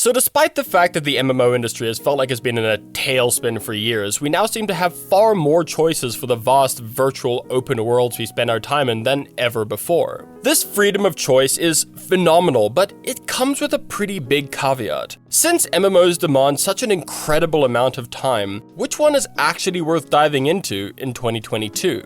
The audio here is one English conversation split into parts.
So despite the fact that the MMO industry has felt like it's been in a tailspin for years, we now seem to have far more choices for the vast virtual open worlds we spend our time in than ever before. This freedom of choice is phenomenal, but it comes with a pretty big caveat. Since MMOs demand such an incredible amount of time, which one is actually worth diving into in 2022?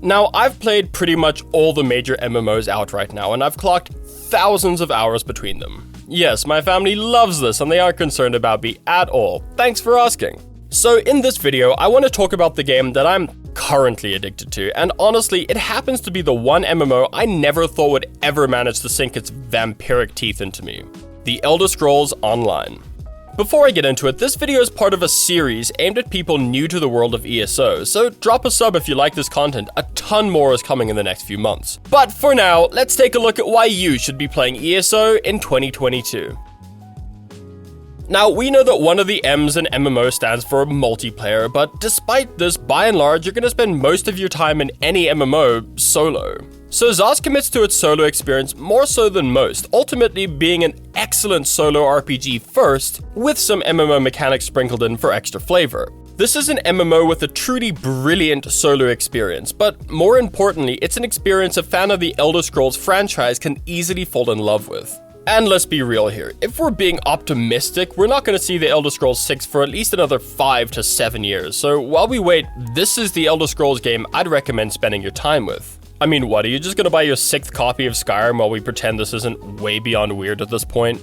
Now, I've played pretty much all the major MMOs out right now, and I've clocked thousands of hours between them. Yes, my family loves this and they aren't concerned about me at all. Thanks for asking. So in this video, I want to talk about the game that I'm currently addicted to, and honestly, it happens to be the one MMO I never thought would ever manage to sink its vampiric teeth into me. The Elder Scrolls Online. Before I get into it, this video is part of a series aimed at people new to the world of ESO, so drop a sub if you like this content. A ton more is coming in the next few months. But for now, let's take a look at why you should be playing ESO in 2022. Now, we know that one of the M's in MMO stands for multiplayer, but despite this, by and large, you're going to spend most of your time in any MMO solo. So ZOS commits to its solo experience more so than most, ultimately being an excellent solo RPG first, with some MMO mechanics sprinkled in for extra flavor. This is an MMO with a truly brilliant solo experience, but more importantly, it's an experience a fan of the Elder Scrolls franchise can easily fall in love with. And let's be real here, if we're being optimistic, we're not going to see the Elder Scrolls 6 for at least another 5 to 7 years, so while we wait, this is the Elder Scrolls game I'd recommend spending your time with. I mean, what, are you just gonna buy your 6th copy of Skyrim while we pretend this isn't way beyond weird at this point?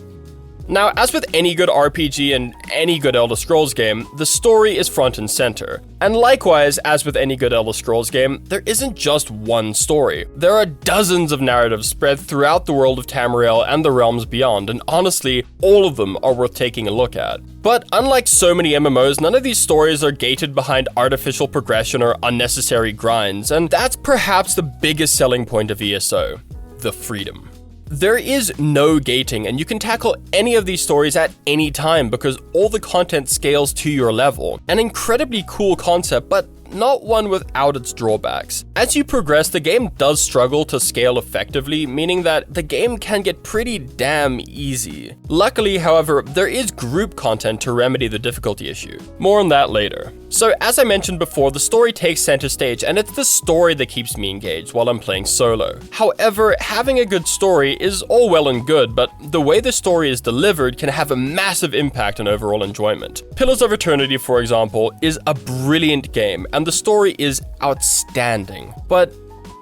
Now, as with any good RPG and any good Elder Scrolls game, the story is front and center. And likewise, as with any good Elder Scrolls game, there isn't just one story. There are dozens of narratives spread throughout the world of Tamriel and the realms beyond, and honestly, all of them are worth taking a look at. But unlike so many MMOs, none of these stories are gated behind artificial progression or unnecessary grinds, and that's perhaps the biggest selling point of ESO: the freedom. There is no gating, and you can tackle any of these stories at any time because all the content scales to your level. An incredibly cool concept, but not one without its drawbacks. As you progress, the game does struggle to scale effectively, meaning that the game can get pretty damn easy. Luckily, however, there is group content to remedy the difficulty issue. More on that later. So as I mentioned before, the story takes center stage, and it's the story that keeps me engaged while I'm playing solo. However, having a good story is all well and good, but the way the story is delivered can have a massive impact on overall enjoyment. Pillars of Eternity, for example, is a brilliant game, and the story is outstanding, but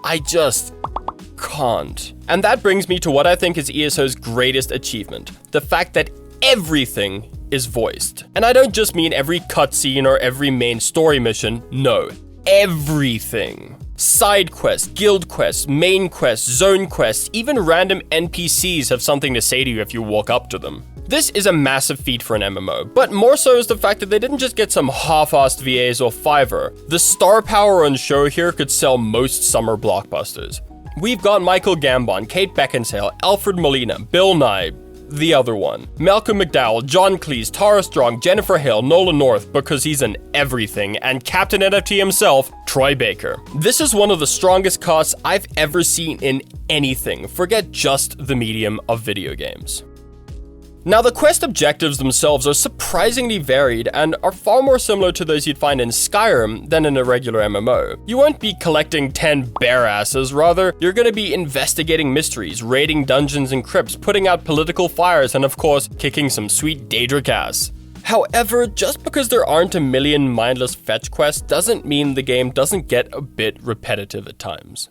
I just can't. And that brings me to what I think is ESO's greatest achievement: the fact that everything is voiced. And I don't just mean every cutscene or every main story mission, no, everything. Side quests, guild quests, main quests, zone quests, even random NPCs have something to say to you if you walk up to them. This is a massive feat for an MMO, but more so is the fact that they didn't just get some half-assed VAs or Fiverr. The star power on show here could sell most summer blockbusters. We've got Michael Gambon, Kate Beckinsale, Alfred Molina, Bill Nye, the other one, Malcolm McDowell, John Cleese, Tara Strong, Jennifer Hale, Nolan North, because he's an everything, and Captain NFT himself, Troy Baker. This is one of the strongest casts I've ever seen in anything, forget just the medium of video games. Now, the quest objectives themselves are surprisingly varied and are far more similar to those you'd find in Skyrim than in a regular MMO. You won't be collecting 10 bear asses, rather, you're going to be investigating mysteries, raiding dungeons and crypts, putting out political fires, and of course, kicking some sweet Daedric ass. However, just because there aren't a million mindless fetch quests doesn't mean the game doesn't get a bit repetitive at times.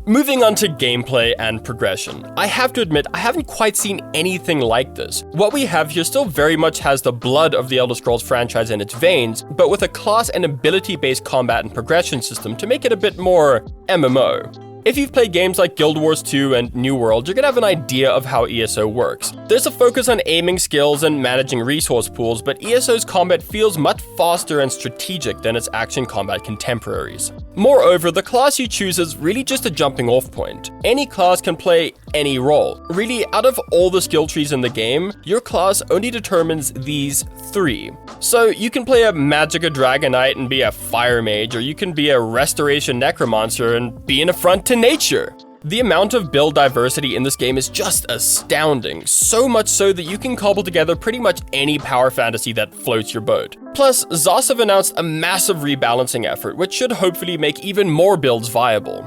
Moving on to gameplay and progression. I have to admit, I haven't quite seen anything like this. What we have here still very much has the blood of the Elder Scrolls franchise in its veins, but with a class and ability-based combat and progression system to make it a bit more MMO. If you've played games like Guild Wars 2 and New World, you're gonna have an idea of how ESO works. There's a focus on aiming skills and managing resource pools, but ESO's combat feels much faster and strategic than its action combat contemporaries. Moreover, the class you choose is really just a jumping off point. Any class can play any role. Really, out of all the skill trees in the game, your class only determines these 3. So you can play a Magicka Dragon Knight and be a Fire Mage, or you can be a Restoration Necromancer and be an affront to nature. The amount of build diversity in this game is just astounding, so much so that you can cobble together pretty much any power fantasy that floats your boat. Plus, ZOS have announced a massive rebalancing effort, which should hopefully make even more builds viable.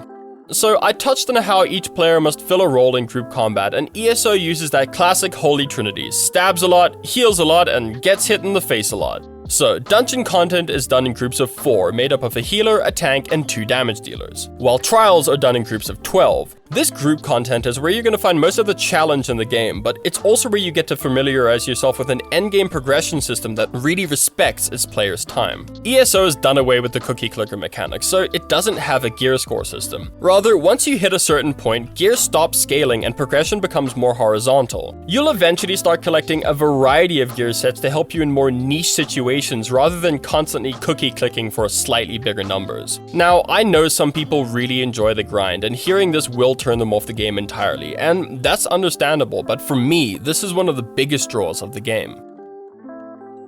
So I touched on how each player must fill a role in group combat, and ESO uses that classic holy trinity: stabs a lot, heals a lot, and gets hit in the face a lot. So, dungeon content is done in groups of 4, made up of a healer, a tank, and 2 damage dealers, while trials are done in groups of 12. This group content is where you're going to find most of the challenge in the game, but it's also where you get to familiarize yourself with an endgame progression system that really respects its players' time. ESO has done away with the cookie clicker mechanic, so it doesn't have a gear score system. Rather, once you hit a certain point, gear stops scaling and progression becomes more horizontal. You'll eventually start collecting a variety of gear sets to help you in more niche situations rather than constantly cookie clicking for slightly bigger numbers. Now, I know some people really enjoy the grind, and hearing this will turn them off the game entirely, and that's understandable, but for me, this is one of the biggest draws of the game.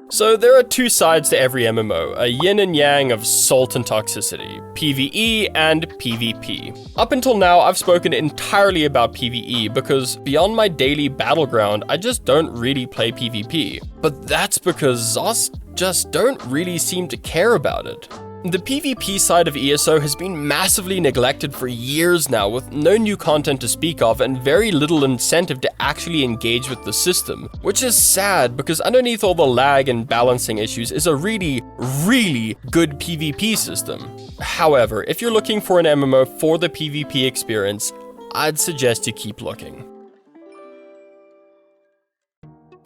So there are 2 sides to every MMO, a yin and yang of salt and toxicity, PvE and PvP. Up until now, I've spoken entirely about PvE because beyond my daily battleground, I just don't really play PvP. But that's because ZOS just don't really seem to care about it. The PvP side of ESO has been massively neglected for years now, with no new content to speak of and very little incentive to actually engage with the system, which is sad because underneath all the lag and balancing issues is a really, really good PvP system. However, if you're looking for an MMO for the PvP experience, I'd suggest you keep looking.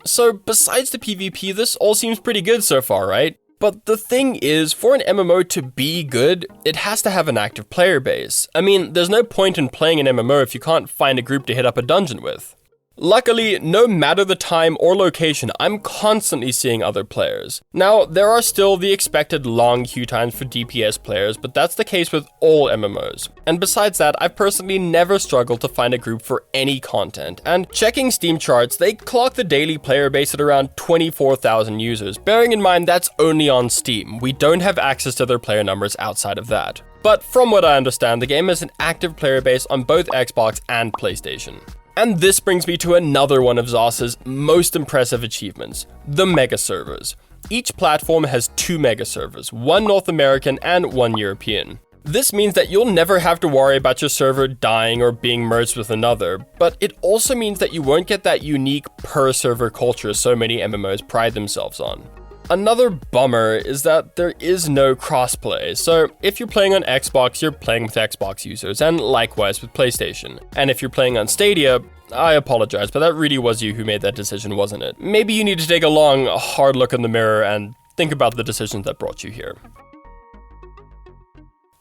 So besides the PvP, this all seems pretty good so far, right? But the thing is, for an MMO to be good, it has to have an active player base. I mean, there's no point in playing an MMO if you can't find a group to hit up a dungeon with. Luckily, no matter the time or location, I'm constantly seeing other players. Now, there are still the expected long queue times for DPS players, but that's the case with all MMOs. And besides that, I've personally never struggled to find a group for any content. And checking Steam charts, they clock the daily player base at around 24,000 users, bearing in mind that's only on Steam. We don't have access to their player numbers outside of that. But from what I understand, the game has an active player base on both Xbox and PlayStation. And this brings me to another one of ZOS's most impressive achievements, the mega servers. Each platform has 2 mega servers, one North American and one European. This means that you'll never have to worry about your server dying or being merged with another, but it also means that you won't get that unique per-server culture so many MMOs pride themselves on. Another bummer is that there is no crossplay, so if you're playing on Xbox, you're playing with Xbox users, and likewise with PlayStation. And if you're playing on Stadia, I apologize, but that really was you who made that decision, wasn't it? Maybe you need to take a long, hard look in the mirror and think about the decisions that brought you here.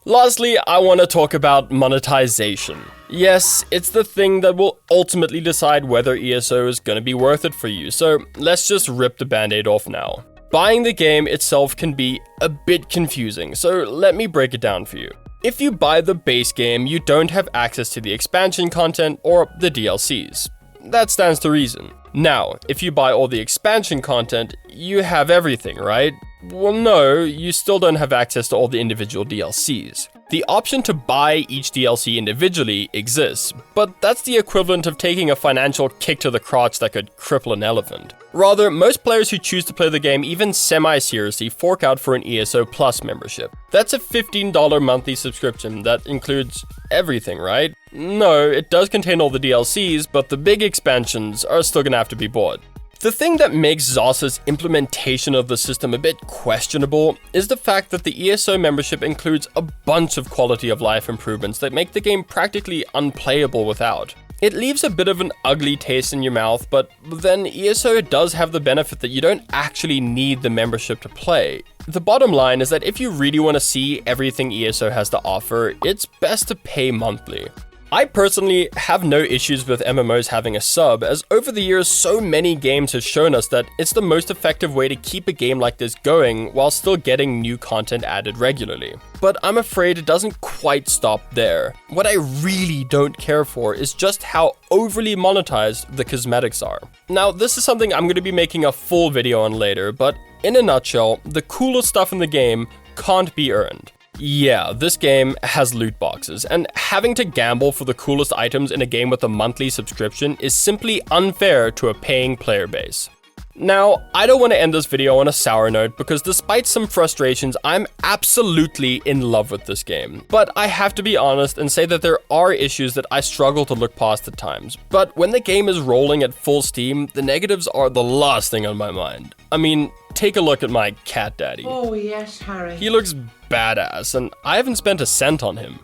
Lastly, I want to talk about monetization. Yes, it's the thing that will ultimately decide whether ESO is going to be worth it for you, so let's just rip the band-aid off now. Buying the game itself can be a bit confusing, so let me break it down for you. If you buy the base game, you don't have access to the expansion content or the DLCs. That stands to reason. Now, if you buy all the expansion content, you have everything, right? Well, no, you still don't have access to all the individual DLCs. The option to buy each DLC individually exists, but that's the equivalent of taking a financial kick to the crotch that could cripple an elephant. Rather, most players who choose to play the game even semi-seriously fork out for an ESO Plus membership. That's a $15 monthly subscription that includes everything, right? No, it does contain all the DLCs, but the big expansions are still gonna have to be bought. The thing that makes ZOS's implementation of the system a bit questionable is the fact that the ESO membership includes a bunch of quality of life improvements that make the game practically unplayable without. It leaves a bit of an ugly taste in your mouth, but then ESO does have the benefit that you don't actually need the membership to play. The bottom line is that if you really want to see everything ESO has to offer, it's best to pay monthly. I personally have no issues with MMOs having a sub, as over the years so many games have shown us that it's the most effective way to keep a game like this going while still getting new content added regularly. But I'm afraid it doesn't quite stop there. What I really don't care for is just how overly monetized the cosmetics are. Now, this is something I'm going to be making a full video on later, but in a nutshell, the coolest stuff in the game can't be earned. Yeah, this game has loot boxes, and having to gamble for the coolest items in a game with a monthly subscription is simply unfair to a paying player base. Now, I don't want to end this video on a sour note because despite some frustrations, I'm absolutely in love with this game. But I have to be honest and say that there are issues that I struggle to look past at times. But when the game is rolling at full steam, the negatives are the last thing on my mind. I mean, take a look at my cat daddy. Oh yes, Harry. He looks badass, and I haven't spent a cent on him.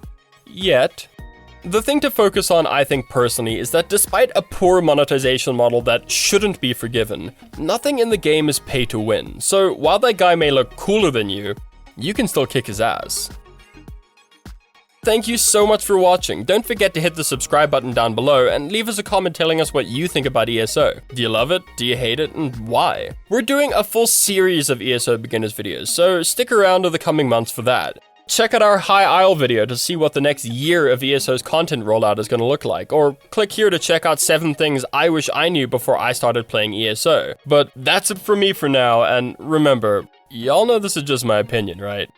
Yet. The thing to focus on, I think personally, is that despite a poor monetization model that shouldn't be forgiven, nothing in the game is pay to win, so while that guy may look cooler than you can still kick his ass. Thank you so much for watching. Don't forget to hit the subscribe button down below and leave us a comment telling us what you think about ESO. Do you love it? Do you hate it? And why? We're doing a full series of ESO beginners videos, so stick around in the coming months for that. Check out our High Isle video to see what the next year of ESO's content rollout is going to look like, or click here to check out 7 things I wish I knew before I started playing ESO. But that's it from me for now, and remember, y'all know this is just my opinion, right?